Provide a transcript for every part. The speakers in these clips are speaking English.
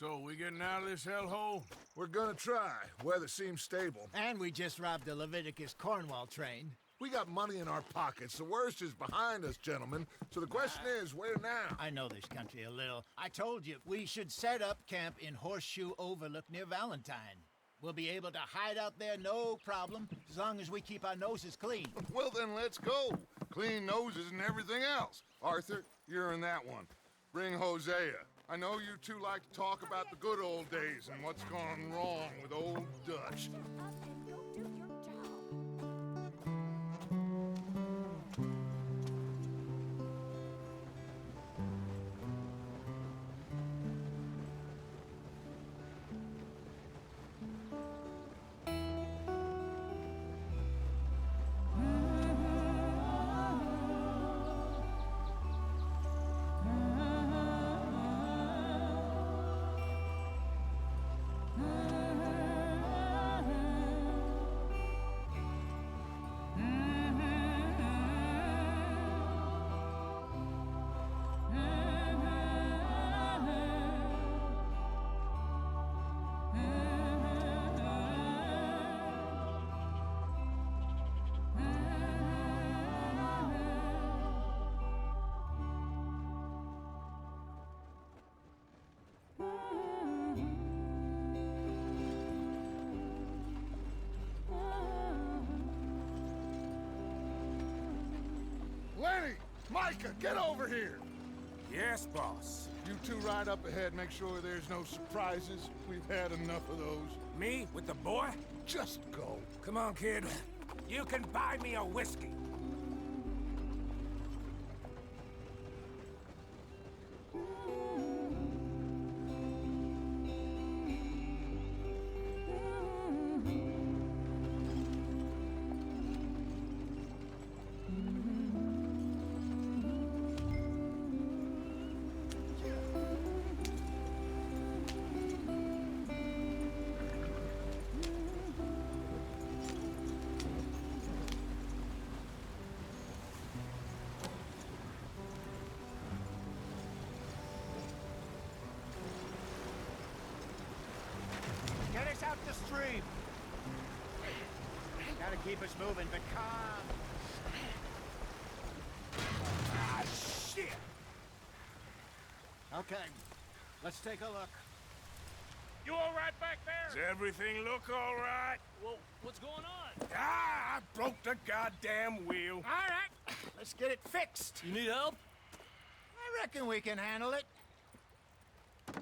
So, we getting out of this hellhole? We're gonna try. Weather seems stable. And we just robbed the Leviticus Cornwall train. We got money in our pockets. The worst is behind us, gentlemen. So the question is, where now? I know this country a little. I told you, we should set up camp in Horseshoe Overlook near Valentine. We'll be able to hide out there, no problem, as long as we keep our noses clean. Well, then let's go. Clean noses and everything else. Arthur, you're in that one. Bring Hosea. I know you two like to talk about the good old days and what's gone wrong with old Dutch. Lenny! Micah, get over here! Yes, boss. You two ride up ahead, make sure there's no surprises. We've had enough of those. Me with the boy? Just go. Come on, kid. You can buy me a whiskey. Get us out the stream. Gotta keep us moving, but calm. Ah, shit! Okay, let's take a look. You all right back Does there? everything look all right? Well, what's going on? Ah, I broke the goddamn wheel. All right, let's get it fixed. You need help? I reckon we can handle it.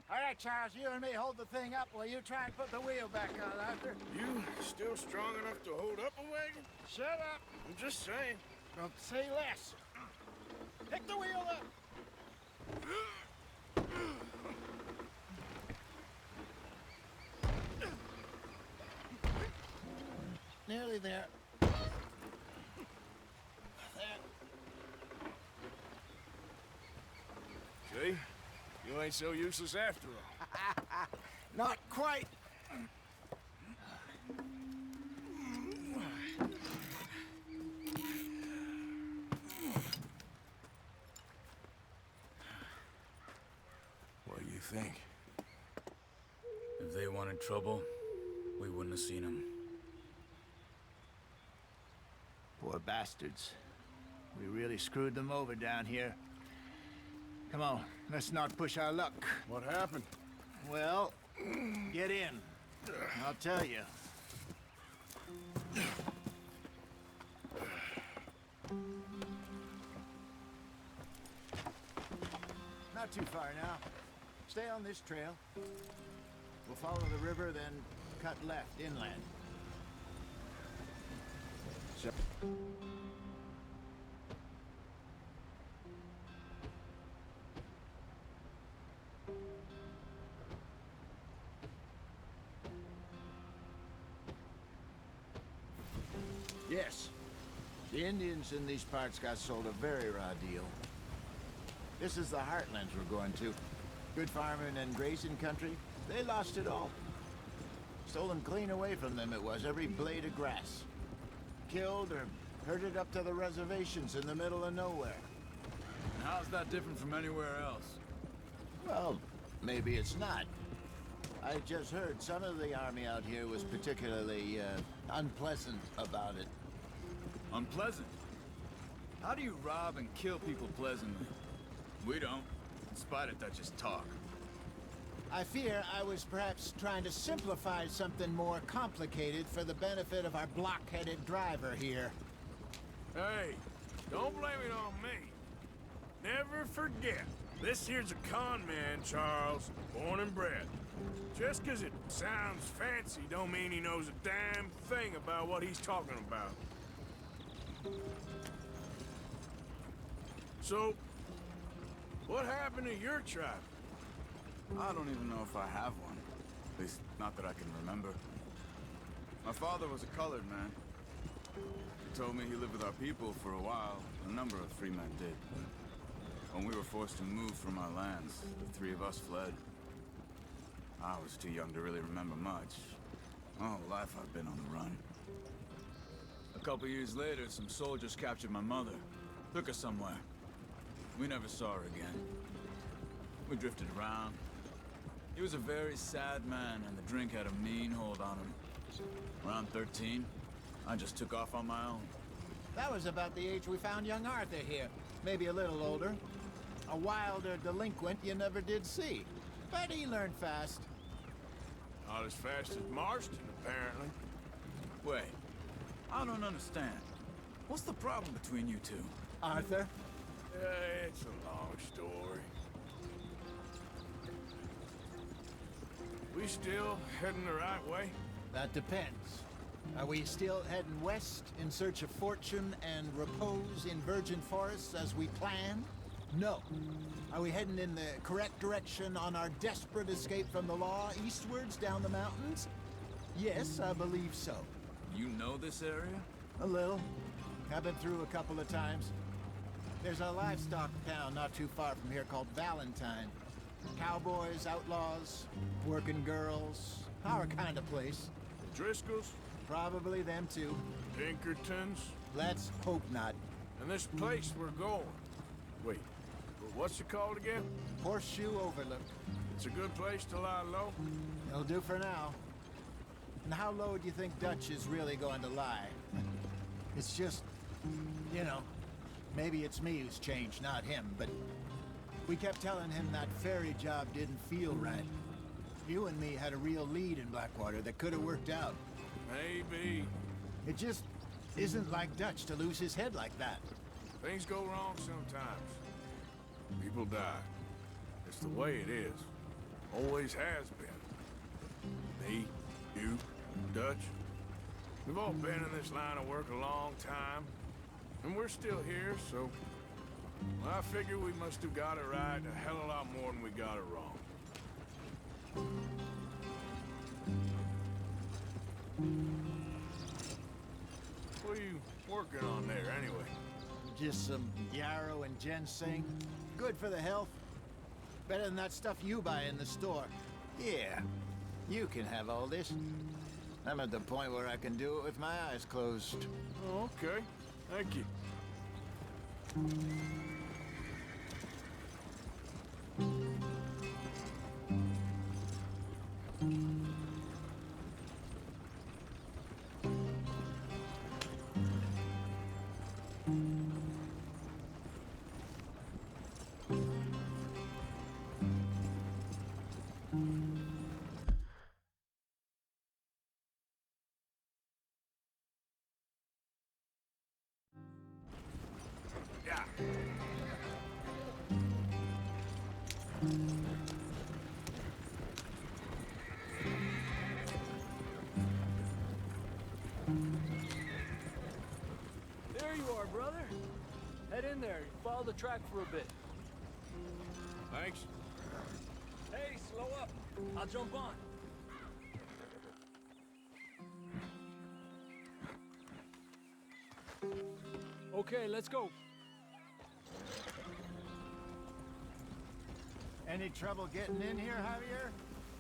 All right, Charles, you and me hold the thing up while you try and put the wheel back on, Arthur. You still strong enough to hold up a wagon? Shut up. I'm just saying. Don't say less. Pick the wheel up. Nearly there. See? You ain't so useless after all. Not quite. What do you think? If they wanted trouble, we wouldn't have seen them. Poor bastards. We really screwed them over down here. Come on, let's not push our luck. What happened? Well, get in. I'll tell you. Not too far now. Stay on this trail. We'll follow the river, then cut left inland. So yes. The Indians in these parts got sold a very raw deal. This is the heartlands we're going to. Good farming and grazing country. They lost it all. Stolen clean away from them it was, every blade of grass. Killed or herded up to the reservations in the middle of nowhere. How's that different from anywhere else? Well, maybe it's not. I just heard some of the army out here was particularly, unpleasant about it. Unpleasant? How do you rob and kill people pleasantly? We don't, in spite of Dutch's talk. I fear I was perhaps trying to simplify something more complicated for the benefit of our block-headed driver here. Hey, don't blame it on me. Never forget, this here's a con man, Charles, born and bred. Just 'cause it sounds fancy don't mean he knows a damn thing about what he's talking about. So, what happened to your tribe? I don't even know if I have one. At least, not that I can remember. My father was a colored man. He told me he lived with our people for a while. A number of free men did. When we were forced to move from our lands, the three of us fled. I was too young to really remember much. My whole life I've been on the run. A couple years later, some soldiers captured my mother. Took her somewhere. We never saw her again. We drifted around. He was a very sad man, and the drink had a mean hold on him. Around 13, I just took off on my own. That was about the age we found young Arthur here. Maybe a little older. A wilder delinquent you never did see. But he learned fast. Not as fast as Marston, apparently. Wait, I don't understand. What's the problem between you two? Arthur? It's a long story. We still heading the right way? That depends. Are we still heading west in search of fortune and repose in virgin forests as we planned? No. Are we heading in the correct direction on our desperate escape from the law eastwards down the mountains? Yes, I believe so. You know this area? A little. I've been through a couple of times. There's a livestock town not too far from here called Valentine. Cowboys, outlaws, working girls, our kind of place. Driscolls? Probably them too. Pinkertons? Let's hope not. And this place we're going. Wait, what's it called again? Horseshoe Overlook. It's a good place to lie low? It'll do for now. And how low do you think Dutch is really going to lie? It's just, you know, maybe it's me who's changed, not him, but we kept telling him that ferry job didn't feel right. You and me had a real lead in Blackwater that could have worked out. Maybe. It just isn't like Dutch to lose his head like that. Things go wrong sometimes. People die. It's the way it is. Always has been. Me, you, Dutch. We've all been in this line of work a long time. And we're still here, so... well, I figure we must have got it right a hell of a lot more than we got it wrong. What are you working on there, anyway? Just some yarrow and ginseng. Good for the health. Better than that stuff you buy in the store. Yeah, you can have all this. I'm at the point where I can do it with my eyes closed. Oh, okay. Thank you. Yeah. There you are, brother. Head in there. Follow the track for a bit. Thanks. Hey, slow up. I'll jump on. Okay, let's go. Any trouble getting in here, Javier?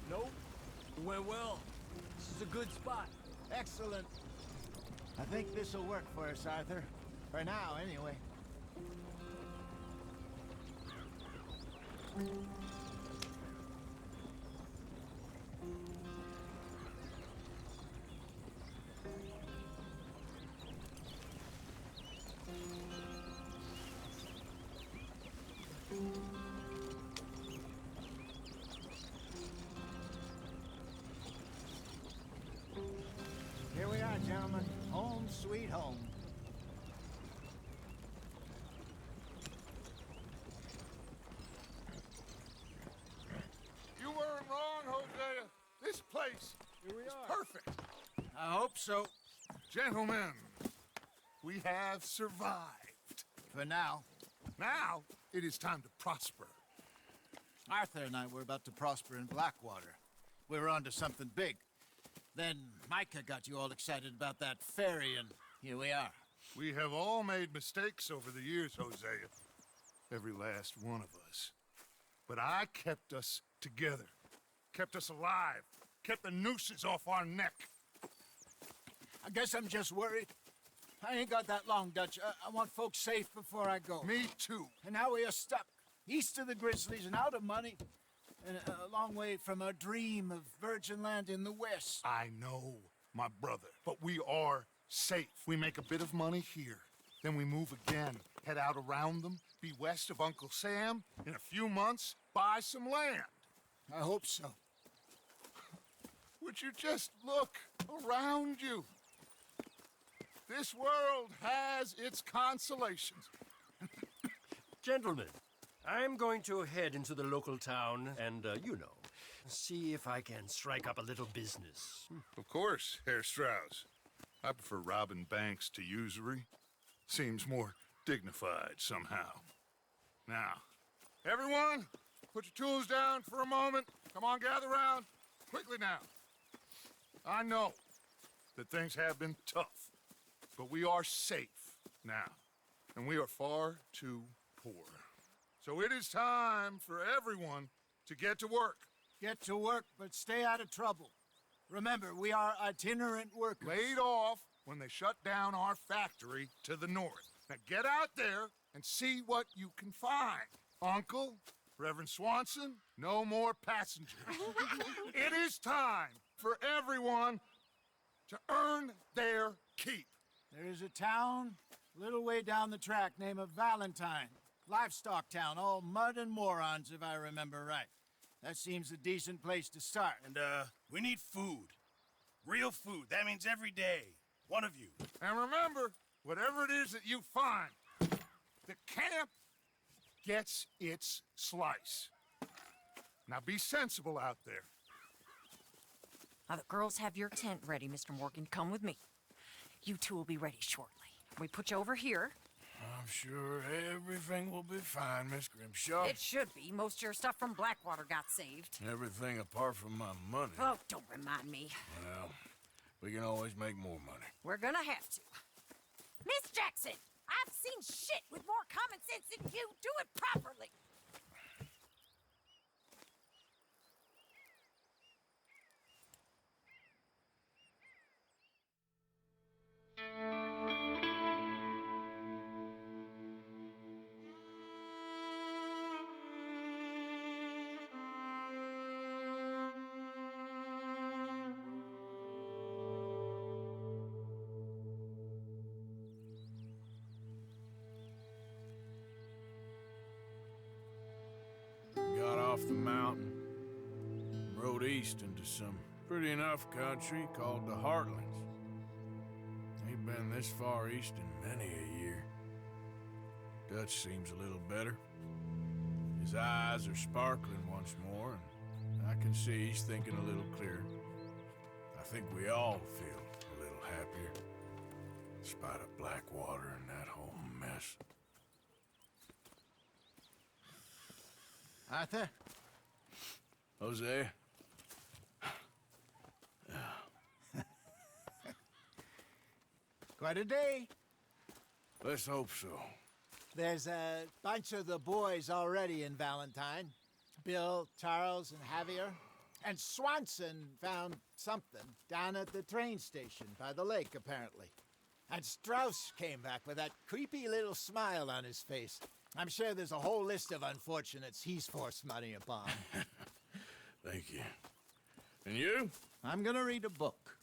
Nope. Went well. This is a good spot. Excellent. I think this'll work for us, Arthur. For now, anyway. Here we are. Perfect. I hope so. Gentlemen, we have survived. For now. Now, it is time to prosper. Arthur and I were about to prosper in Blackwater. We were onto something big. Then Micah got you all excited about that ferry, and here we are. We have all made mistakes over the years, Hosea. Every last one of us. But I kept us together. Kept us alive. Kept the nooses off our neck. I guess I'm just worried. I ain't got that long, Dutch. I want folks safe before I go. Me too. And now we are stuck, east of the Grizzlies and out of money, and a long way from our dream of virgin land in the west. I know, my brother. But we are safe. We make a bit of money here. Then we move again. Head out around them. Be west of Uncle Sam. In a few months, buy some land. I hope so. Would you just look around you? This world has its consolations. Gentlemen, I'm going to head into the local town and, see if I can strike up a little business. Of course, Herr Strauss. I prefer robbing banks to usury. Seems more dignified somehow. Now, everyone, put your tools down for a moment. Come on, gather round. Quickly now. I know that things have been tough, but we are safe now, and we are far too poor. So it is time for everyone to get to work. Get to work, but stay out of trouble. Remember, we are itinerant workers. Laid off when they shut down our factory to the north. Now get out there and see what you can find. Uncle, Reverend Swanson, no more passengers. It is time for everyone to earn their keep. There is a town a little way down the track named Valentine. Livestock town, all mud and morons, if I remember right. That seems a decent place to start. And, we need food. Real food. That means every day. One of you. And remember, whatever it is that you find, the camp gets its slice. Now be sensible out there. Now, the girls have your tent ready, Mr. Morgan. Come with me. You two will be ready shortly. We put you over here. I'm sure everything will be fine, Miss Grimshaw. It should be. Most of your stuff from Blackwater got saved. Everything apart from my money. Oh, don't remind me. Well, we can always make more money. We're gonna have to. Miss Jackson, I've seen shit with more common sense than you. Do it properly. Got off the mountain, rode east into some pretty enough country called the Heartlands. Ain't been this far east in many a year. Dutch seems a little better. His eyes are sparkling once more, and I can see he's thinking a little clearer. I think we all feel a little happier, in spite of Blackwater and that whole mess. Arthur? Jose? Quite a day. Let's hope so. There's a bunch of the boys already in Valentine. Bill, Charles, and Javier. And Swanson found something down at the train station by the lake, apparently. And Strauss came back with that creepy little smile on his face. I'm sure there's a whole list of unfortunates he's forced money upon. Thank you. And you? I'm gonna read a book.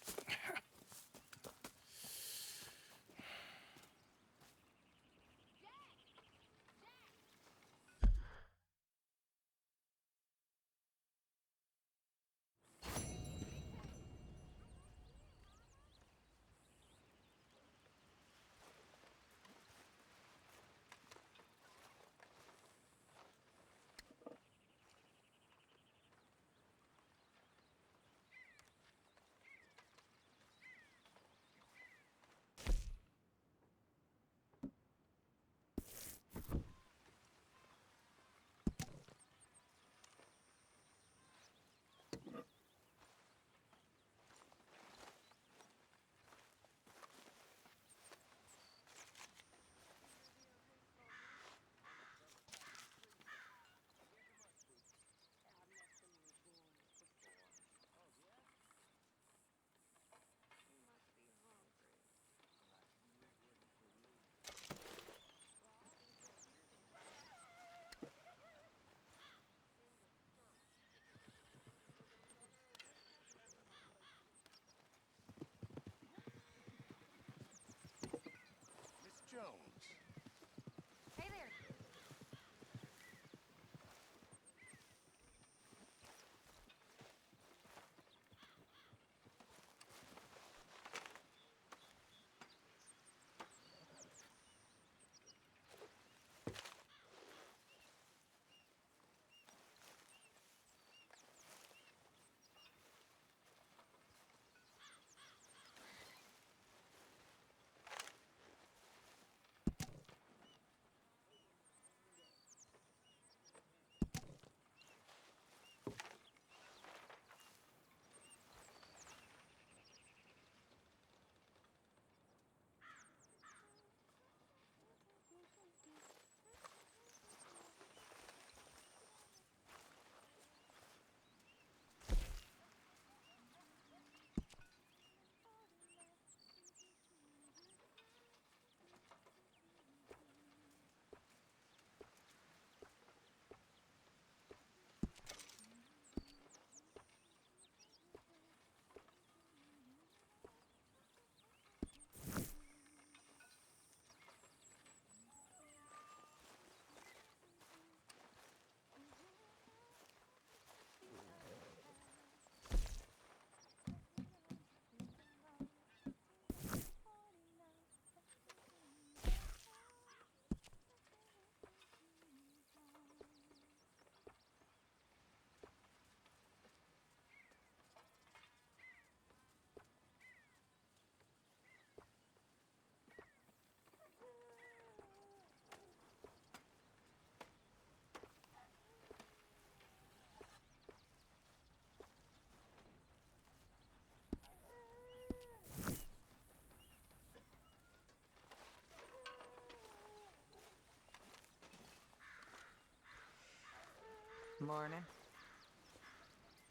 Morning.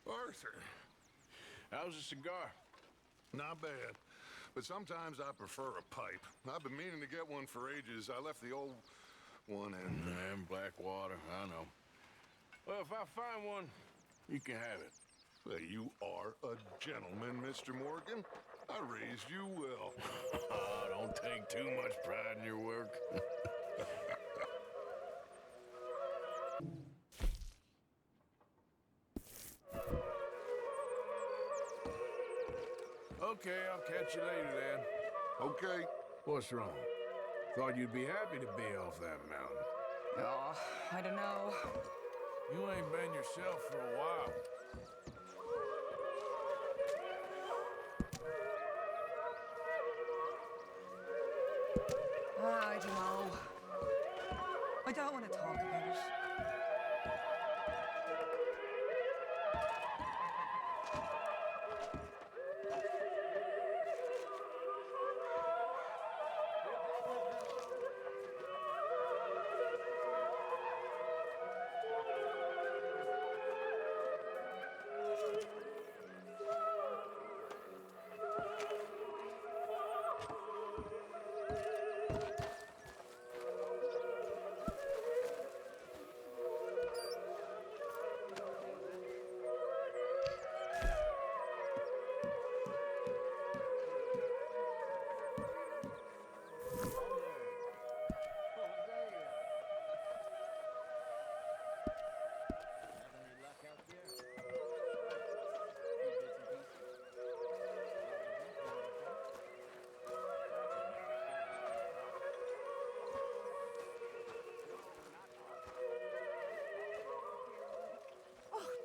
Arthur, How's the cigar? not bad. But sometimes I prefer a pipe. I've been meaning to get one for ages. I left the old one in... And Blackwater, I know. Well, if I find one, you can have it. Well, you are a gentleman, Mr. Morgan. I raised you well. Oh, don't take too much pride in your work. Okay, I'll catch you later then. Okay. What's wrong? Thought you'd be happy to be off that mountain. Oh, I don't know. You ain't been yourself for a while. I don't know. I don't want to talk about it.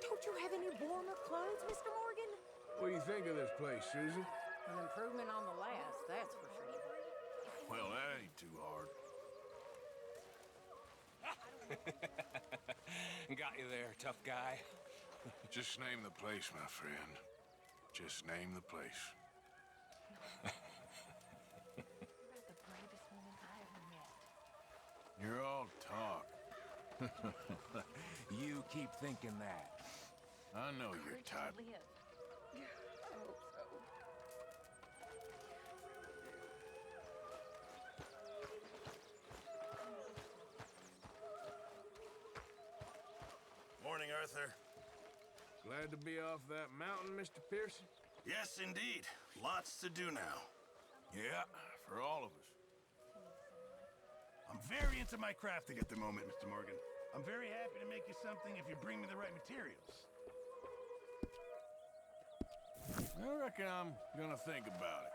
Don't you have any warmer clothes, Mr. Morgan? What do you think of this place, Susan? An improvement on the last, that's for sure. Well, that ain't too hard. Got you there, tough guy. Just name the place, my friend. Just name the place. You're the bravest woman I ever met. You're all talk. You keep thinking that. I know your type. I hope so. Morning, Arthur. Glad to be off that mountain, Mr. Pearson? Yes, indeed. Lots to do now. Yeah, for all of us. I'm very into my crafting at the moment, Mr. Morgan. I'm very happy to make you something if you bring me the right materials. I reckon I'm gonna think about it.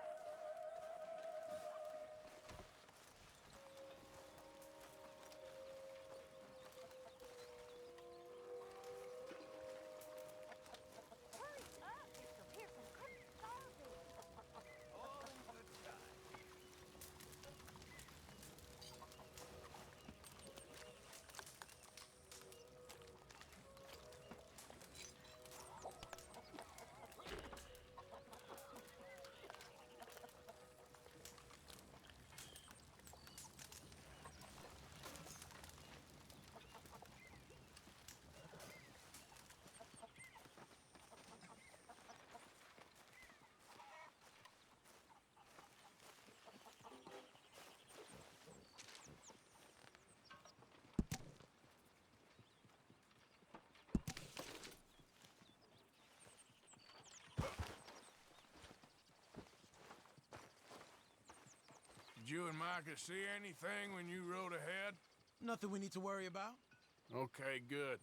Did you and Micah see anything when you rode ahead? Nothing we need to worry about. Okay, good.